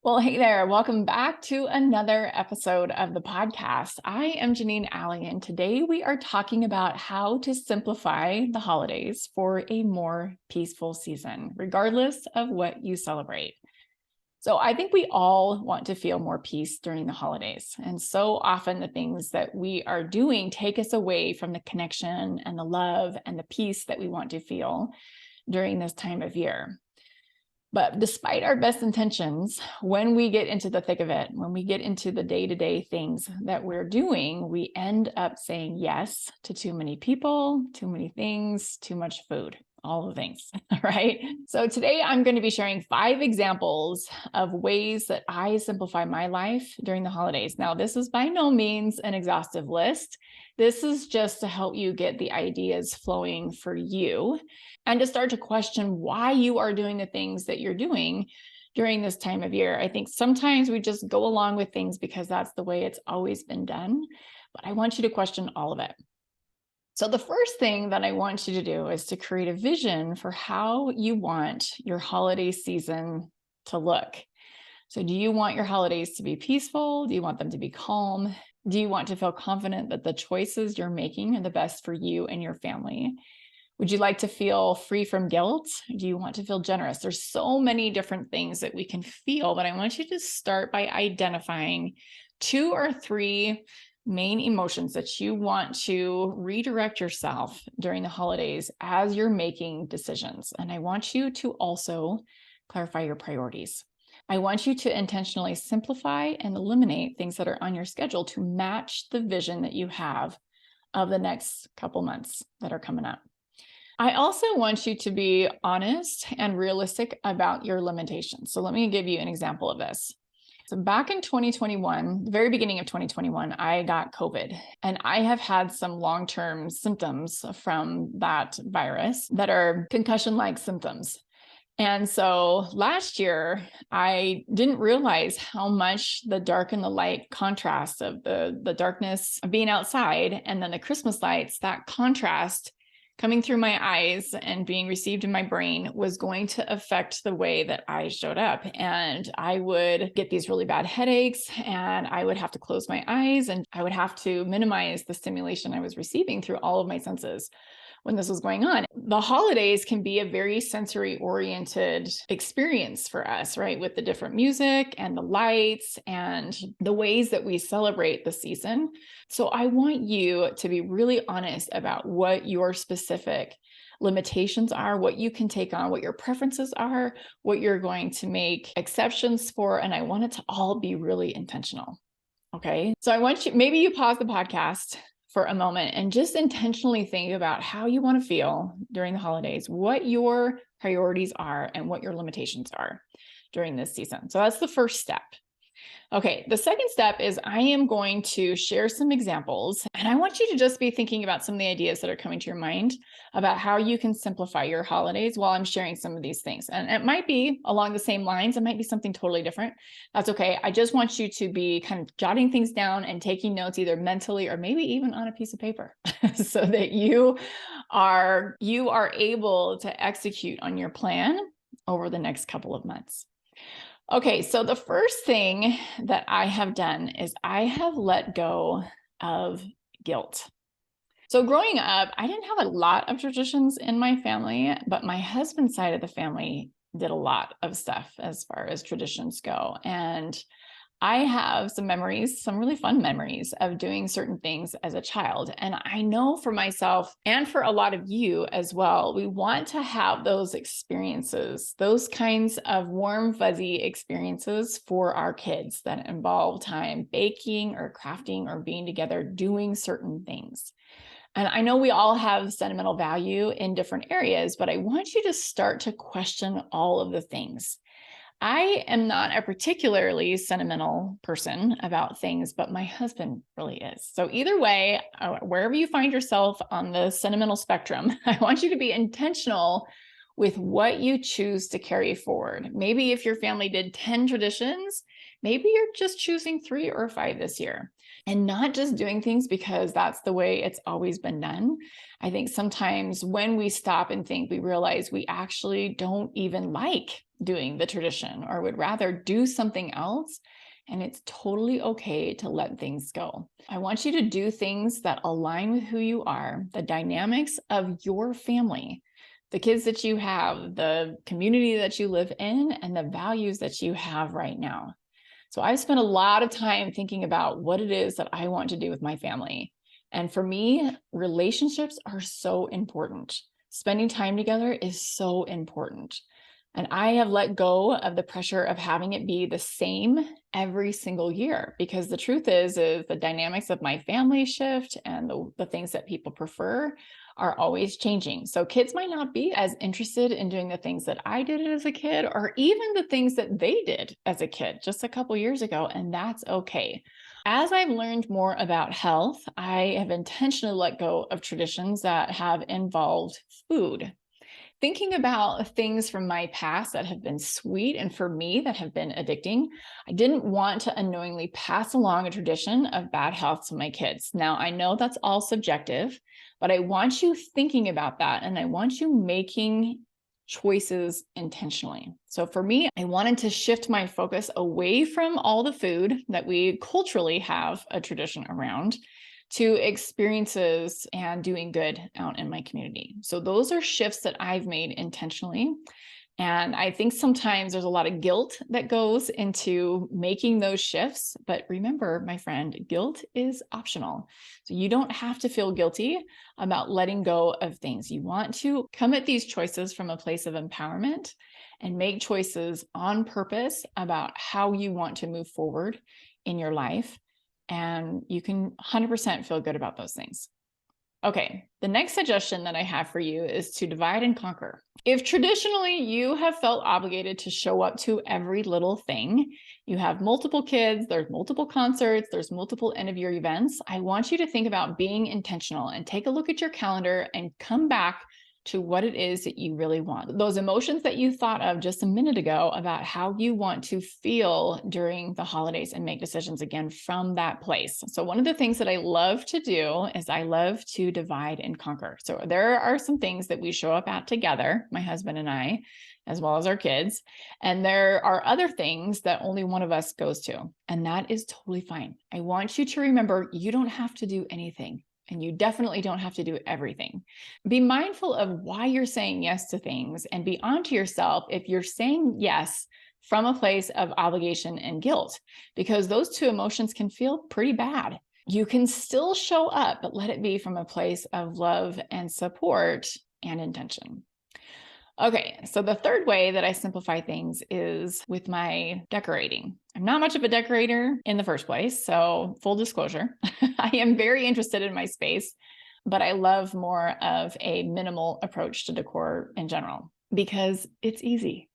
Well, hey there. Welcome back to another episode of the podcast. I am Janine Alley, and today we are talking about how to simplify the holidays for a more peaceful season, regardless of what you celebrate. So I think we all want to feel more peace during the holidays. And so often the things that we are doing take us away from the connection and the love and the peace that we want to feel during this time of year. But despite our best intentions, when we get into the thick of it, when we get into the day-to-day things that we're doing, we end up saying yes to too many people, too many things, too much food, all the things, right? So today I'm going to be sharing 5 examples of ways that I simplify my life during the holidays. Now, this is by no means an exhaustive list. This is just to help you get the ideas flowing for you and to start to question why you are doing the things that you're doing during this time of year. I think sometimes we just go along with things because that's the way it's always been done, but I want you to question all of it. So the first thing that I want you to do is to create a vision for how you want your holiday season to look. So do you want your holidays to be peaceful? Do you want them to be calm? Do you want to feel confident that the choices you're making are the best for you and your family? Would you like to feel free from guilt? Do you want to feel generous? There's so many different things that we can feel, but I want you to start by identifying 2 or 3 main emotions that you want to redirect yourself during the holidays as you're making decisions. And I want you to also clarify your priorities. I want you to intentionally simplify and eliminate things that are on your schedule to match the vision that you have of the next couple months that are coming up. I also want you to be honest and realistic about your limitations. So let me give you an example of this. So back in 2021, the very beginning of 2021, I got COVID, and I have had some long-term symptoms from that virus that are concussion-like symptoms. And so last year, I didn't realize how much the dark and the light contrast of the darkness of being outside and then the Christmas lights, that contrast coming through my eyes and being received in my brain was going to affect the way that I showed up. And I would get these really bad headaches, and I would have to close my eyes, and I would have to minimize the stimulation I was receiving through all of my senses when this was going on. The holidays can be a very sensory oriented experience for us, right? With the different music and the lights and the ways that we celebrate the season. So I want you to be really honest about what your specific limitations are, what you can take on, what your preferences are, what you're going to make exceptions for. And I want it to all be really intentional. Okay. So I want you, maybe you pause the podcast for a moment and just intentionally think about how you want to feel during the holidays, what your priorities are, and what your limitations are during this season. So that's the first step. Okay, the second step is I am going to share some examples, and I want you to just be thinking about some of the ideas that are coming to your mind about how you can simplify your holidays while I'm sharing some of these things. And it might be along the same lines, it might be something totally different. That's okay. I just want you to be kind of jotting things down and taking notes either mentally or maybe even on a piece of paper so that you are able to execute on your plan over the next couple of months. Okay, so the first thing that I have done is I have let go of guilt. So growing up, I didn't have a lot of traditions in my family, but my husband's side of the family did a lot of stuff as far as traditions go. And I have some memories, some really fun memories of doing certain things as a child. And I know for myself and for a lot of you as well, we want to have those experiences, those kinds of warm, fuzzy experiences for our kids that involve time baking or crafting or being together doing certain things. And I know we all have sentimental value in different areas, but I want you to start to question all of the things. I am not a particularly sentimental person about things, but my husband really is. So either way, wherever you find yourself on the sentimental spectrum, I want you to be intentional with what you choose to carry forward. Maybe if your family did 10 traditions, maybe you're just choosing 3 or 5 this year and not just doing things because that's the way it's always been done. I think sometimes when we stop and think, we realize we actually don't even like doing the tradition or would rather do something else. And it's totally okay to let things go. I want you to do things that align with who you are, the dynamics of your family, the kids that you have, the community that you live in, and the values that you have right now. So I've spent a lot of time thinking about what it is that I want to do with my family. And for me, relationships are so important. Spending time together is so important. And I have let go of the pressure of having it be the same every single year, because the truth is the dynamics of my family shift and the things that people prefer are always changing. So kids might not be as interested in doing the things that I did as a kid, or even the things that they did as a kid just a couple years ago, and that's okay. As I've learned more about health, I have intentionally let go of traditions that have involved food. Thinking about things from my past that have been sweet and for me that have been addicting, I didn't want to unknowingly pass along a tradition of bad health to my kids. Now, I know that's all subjective, but I want you thinking about that, and I want you making choices intentionally. So for me, I wanted to shift my focus away from all the food that we culturally have a tradition around to experiences and doing good out in my community. So those are shifts that I've made intentionally. And I think sometimes there's a lot of guilt that goes into making those shifts. But remember, my friend, guilt is optional. So you don't have to feel guilty about letting go of things. You want to come at these choices from a place of empowerment and make choices on purpose about how you want to move forward in your life. And you can 100% feel good about those things. Okay, the next suggestion that I have for you is to divide and conquer. If traditionally you have felt obligated to show up to every little thing, you have multiple kids, there's multiple concerts, there's multiple end of year events, I want you to think about being intentional and take a look at your calendar and come back to what it is that you really want. Those emotions that you thought of just a minute ago about how you want to feel during the holidays, and make decisions again from that place. So one of the things that I love to do is I love to divide and conquer. So there are some things that we show up at together, my husband and I, as well as our kids. And there are other things that only one of us goes to, and that is totally fine. I want you to remember, you don't have to do anything. And you definitely don't have to do everything. Be mindful of why you're saying yes to things, and be onto yourself if you're saying yes from a place of obligation and guilt, because those two emotions can feel pretty bad. You can still show up, but let it be from a place of love and support and intention. Okay, so the third way that I simplify things is with my decorating. I'm not much of a decorator in the first place, so full disclosure, I am very interested in my space, but I love more of a minimal approach to decor in general because it's easy.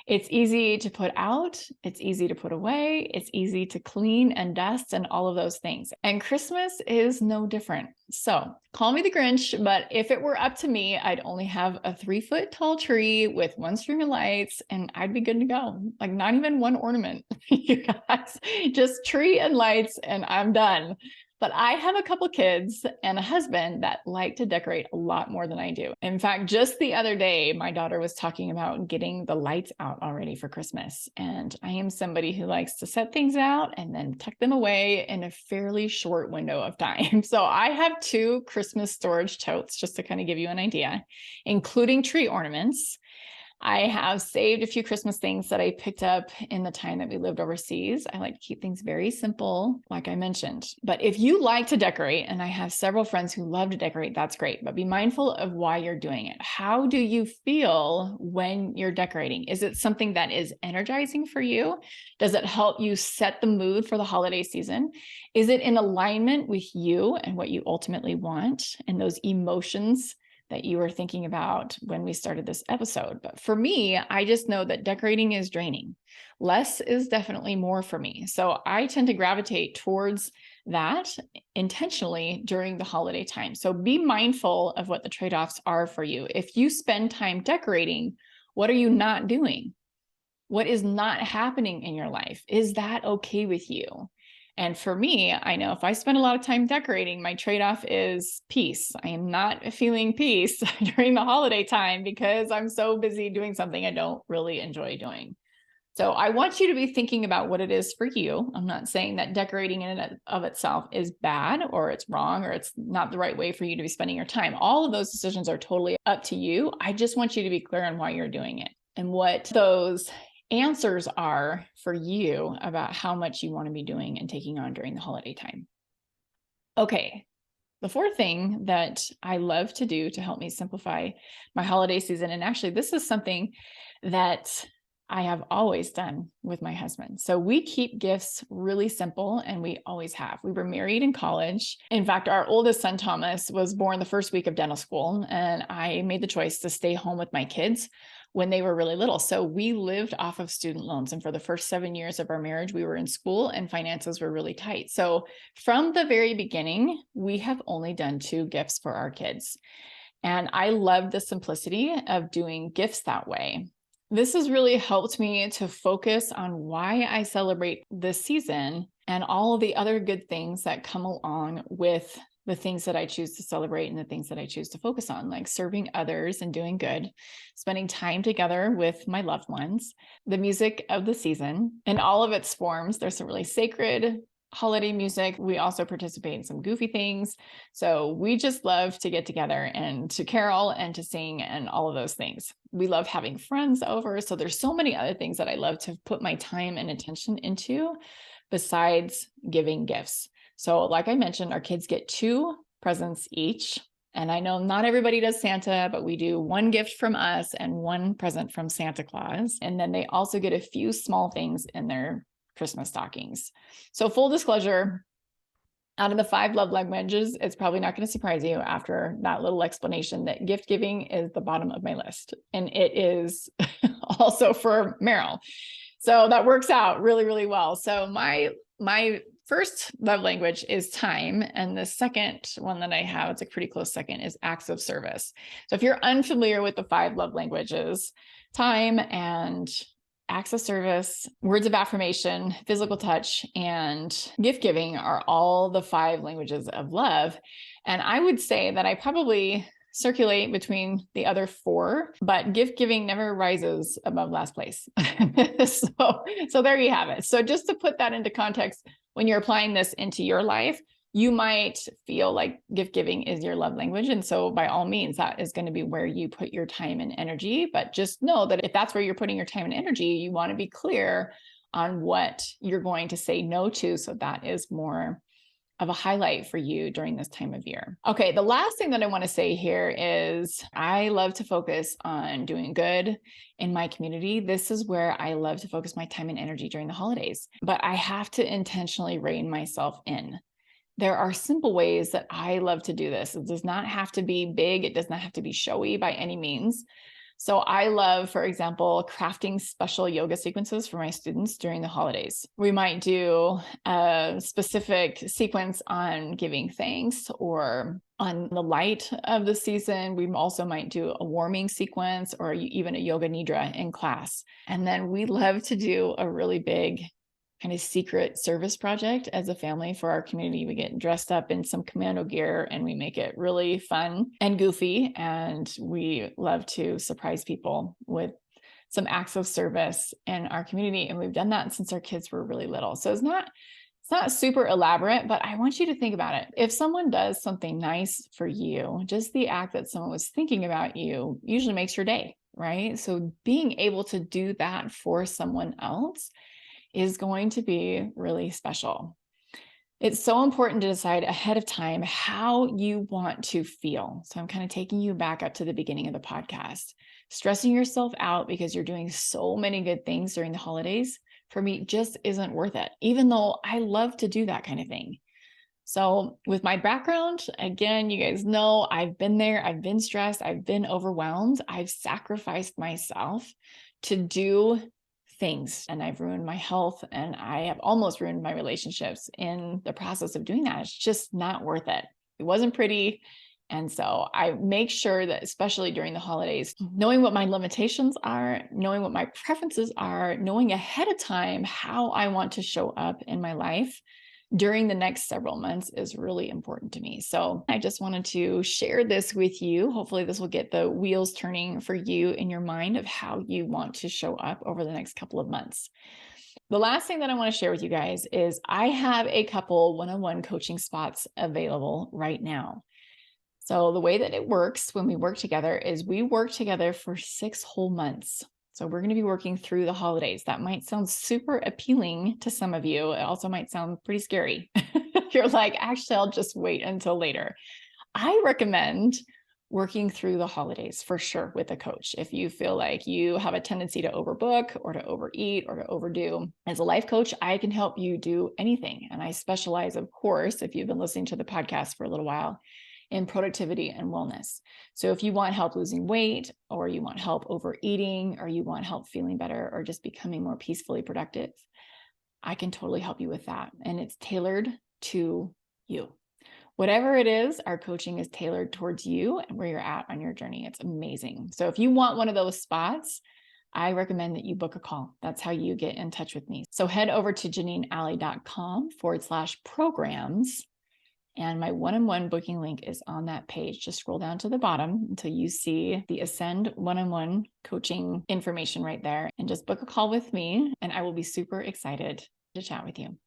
It's easy to put out, it's easy to put away, it's easy to clean and dust and all of those things. And Christmas is no different. So call me the Grinch, but if it were up to me, I'd only have a 3-foot tall tree with one string of lights and I'd be good to go. Like not even one ornament, you guys, just tree and lights and I'm done. But I have a couple kids and a husband that like to decorate a lot more than I do. In fact, just the other day, my daughter was talking about getting the lights out already for Christmas. And I am somebody who likes to set things out and then tuck them away in a fairly short window of time. So I have 2 Christmas storage totes, just to kind of give you an idea, including tree ornaments. I have saved a few Christmas things that I picked up in the time that we lived overseas. I like to keep things very simple, like I mentioned. But if you like to decorate, and I have several friends who love to decorate, that's great. But be mindful of why you're doing it. How do you feel when you're decorating? Is it something that is energizing for you? Does it help you set the mood for the holiday season? Is it in alignment with you and what you ultimately want and those emotions that you were thinking about when we started this episode? But for me, I just know that decorating is draining. Less is definitely more for me. So I tend to gravitate towards that intentionally during the holiday time. So be mindful of what the trade-offs are for you. If you spend time decorating, what are you not doing? What is not happening in your life? Is that okay with you? And for me, I know if I spend a lot of time decorating, my trade-off is peace. I am not feeling peace during the holiday time because I'm so busy doing something I don't really enjoy doing. So I want you to be thinking about what it is for you. I'm not saying that decorating in and of itself is bad or it's wrong or it's not the right way for you to be spending your time. All of those decisions are totally up to you. I just want you to be clear on why you're doing it and what those answers are for you about how much you want to be doing and taking on during the holiday time. Okay. The fourth thing that I love to do to help me simplify my holiday season, and actually this is something that I have always done with my husband. So we keep gifts really simple, and we always have. We were married in college. In fact, our oldest son, Thomas, was born the first week of dental school, and I made the choice to stay home with my kids when they were really little. So we lived off of student loans. And for the first 7 years of our marriage, we were in school and finances were really tight. So from the very beginning, we have only done 2 gifts for our kids. And I love the simplicity of doing gifts that way. This has really helped me to focus on why I celebrate this season and all of the other good things that come along with the things that I choose to celebrate and the things that I choose to focus on, like serving others and doing good, spending time together with my loved ones, the music of the season in all of its forms. There's some really sacred holiday music. We also participate in some goofy things. So we just love to get together and to carol and to sing and all of those things. We love having friends over. So there's so many other things that I love to put my time and attention into besides giving gifts. So like I mentioned, our kids get 2 presents each. And I know not everybody does Santa, but we do 1 gift from us and 1 present from Santa Claus. And then they also get a few small things in their Christmas stockings. So full disclosure, out of the 5 love languages, it's probably not going to surprise you after that little explanation that gift giving is the bottom of my list. And it is also for Meryl. So that works out really, really well. So my first love language is time. And the second one that I have, it's a pretty close second, is acts of service. So if you're unfamiliar with the 5 love languages, time and acts of service, words of affirmation, physical touch, and gift giving are all the 5 languages of love. And I would say that I probably circulate between the other 4, but gift giving never rises above last place. So there you have it. So just to put that into context, when you're applying this into your life, you might feel like gift giving is your love language. And so by all means, that is going to be where you put your time and energy. But just know that if that's where you're putting your time and energy, you want to be clear on what you're going to say no to. So that is more of a highlight for you during this time of year. Okay, the last thing that I want to say here is I love to focus on doing good in my community. This is where I love to focus my time and energy during the holidays, but I have to intentionally rein myself in. There are simple ways that I love to do this. It does not have to be big. It does not have to be showy by any means. So I love, for example, crafting special yoga sequences for my students during the holidays. We might do a specific sequence on giving thanks or on the light of the season. We also might do a warming sequence or even a yoga nidra in class. And then we love to do a really big kind of secret service project as a family for our community. We get dressed up in some commando gear and we make it really fun and goofy. And we love to surprise people with some acts of service in our community. And we've done that since our kids were really little. So it's not super elaborate, but I want you to think about it. If someone does something nice for you, just the act that someone was thinking about you usually makes your day, right? So being able to do that for someone else is going to be really special. It's so important to decide ahead of time how you want to feel. So I'm kind of taking you back up to the beginning of the podcast. Stressing yourself out because you're doing so many good things during the holidays, for me, just isn't worth it, even though I love to do that kind of thing. So with my background, again, you guys know I've been there. I've been stressed. I've been overwhelmed. I've sacrificed myself to do things, and I've ruined my health, and I have almost ruined my relationships in the process of doing that. It's just not worth it. It wasn't pretty. And so I make sure that, especially during the holidays, knowing what my limitations are, knowing what my preferences are, knowing ahead of time how I want to show up in my life, during the next several months is really important to me. So I just wanted to share this with you. Hopefully this will get the wheels turning for you in your mind of how you want to show up over the next couple of months. The last thing that I want to share with you guys is I have a couple one-on-one coaching spots available right now. So the way that it works when we work together is we work together for 6 whole months. So we're going to be working through the holidays. That might sound super appealing to some of you. It also might sound pretty scary. You're like, actually, I'll just wait until later. I recommend working through the holidays for sure with a coach. If you feel like you have a tendency to overbook or to overeat or to overdo, as a life coach, I can help you do anything. And I specialize, of course, if you've been listening to the podcast for a little while, in productivity and wellness. So if you want help losing weight, or you want help overeating, or you want help feeling better, or just becoming more peacefully productive, I can totally help you with that. And it's tailored to you. Whatever it is, our coaching is tailored towards you and where you're at on your journey. It's amazing. So if you want one of those spots, I recommend that you book a call. That's how you get in touch with me. So head over to JanineAlley.com/programs. And my one-on-one booking link is on that page. Just scroll down to the bottom until you see the Ascend one-on-one coaching information right there, and just book a call with me, and I will be super excited to chat with you.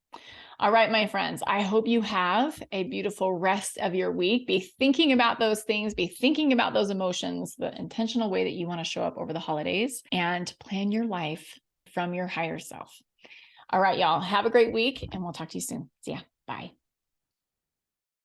All right, my friends, I hope you have a beautiful rest of your week. Be thinking about those things, be thinking about those emotions, the intentional way that you want to show up over the holidays, and plan your life from your higher self. All right, y'all, have a great week, and we'll talk to you soon. See ya. Bye.